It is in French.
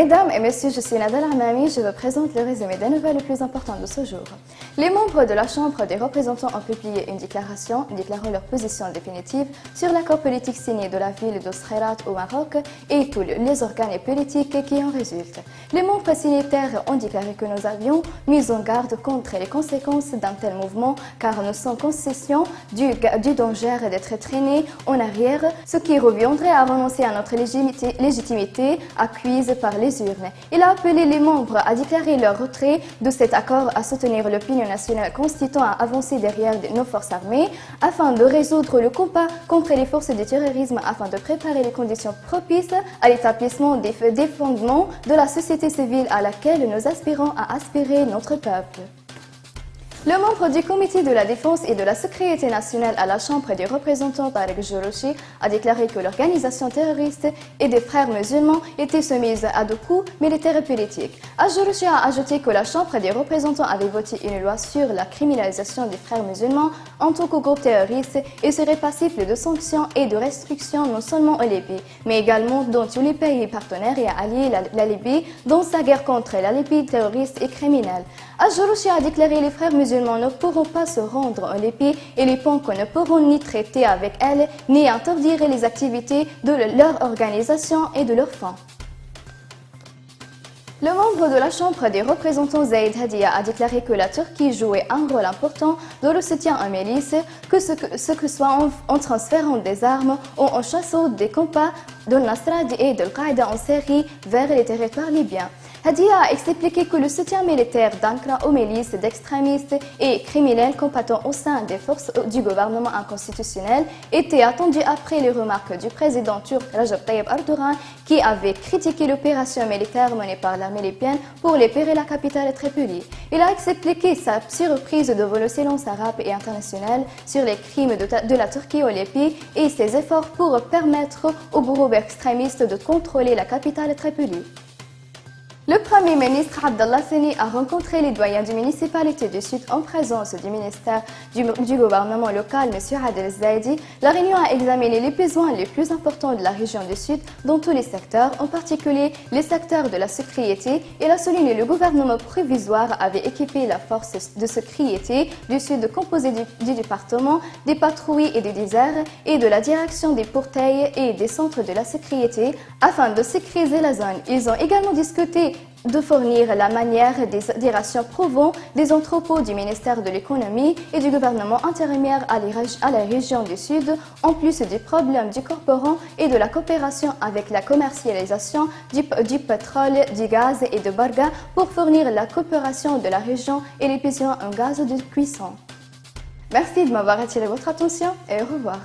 Mesdames et messieurs, je suis Nadal Hamami, je vous présente le résumé des nouvelles les plus importantes de ce jour. Les membres de la Chambre des représentants ont publié une déclaration déclarant leur position définitive sur l'accord politique signé de la ville de Skhirat au Maroc et tous les organes politiques qui en résultent. Les membres signataires ont déclaré que nous avions mis en garde contre les conséquences d'un tel mouvement car nous sommes conscients du danger d'être traînés en arrière, ce qui reviendrait à renoncer à notre légitimité acquise par les urnes. Il a appelé les membres à déclarer leur retrait de cet accord, à soutenir l'opinion nationale constituant à avancer derrière nos forces armées afin de résoudre le combat contre les forces du terrorisme afin de préparer les conditions propices à l'établissement des fondements de la société civile à laquelle nous aspirons à aspirer notre peuple. Le membre du comité de la défense et de la sécurité nationale à la Chambre des représentants Tarek Jourouchi a déclaré que l'organisation terroriste et des frères musulmans étaient soumise à des coups militaires et politiques. Jourouchi a ajouté que la Chambre des représentants avait voté une loi sur la criminalisation des frères musulmans en tant que groupe terroriste et serait passible de sanctions et de restrictions non seulement en Libye, mais également dans tous les pays partenaires et alliés la Libye dans sa guerre contre la Libye terroriste et criminelle. Jourouchi a déclaré les frères musulmans ne pourront pas se rendre en Libye et les PONC ne pourront ni traiter avec elle ni interdire les activités de leur organisation et de leurs fonds. Le membre de la Chambre des représentants Zaid Hadia a déclaré que la Turquie jouait un rôle important dans le soutien aux milices, que ce que soit en transférant des armes ou en chassant des compas de Nasra et de Al-Qaïda en série vers les territoires libyens. Hadia a expliqué que le soutien militaire d'Ankara aux milices d'extrémistes et criminels combattants au sein des forces du gouvernement inconstitutionnel était attendu après les remarques du président turc Recep Tayyip Erdogan qui avait critiqué l'opération militaire menée par l'armée libyenne pour libérer la capitale Tripoli. Il a expliqué sa surprise devant le silence arabe et international sur les crimes de la Turquie au Libye et ses efforts pour permettre aux groupes extrémistes de contrôler la capitale Tripoli. Le Premier ministre Abdallah Seni a rencontré les doyens des municipalités du Sud en présence du ministère du gouvernement local, M. Adel Zaidi. La réunion a examiné les besoins les plus importants de la région du Sud dans tous les secteurs, en particulier les secteurs de la sécurité. Il a souligné que le gouvernement provisoire avait équipé la force de sécurité du Sud composée du département, des patrouilles et des déserts et de la direction des portails et des centres de la sécurité afin de sécuriser la zone. Ils ont également discuté de fournir la manière des rations provenant des entrepôts du ministère de l'économie et du gouvernement intérimaire à la région du Sud, en plus du problème du carburant et de la coopération avec la commercialisation du pétrole, du gaz et de Barga pour fournir la coopération de la région et les besoins en gaz de cuisson. Merci de m'avoir attiré votre attention et au revoir.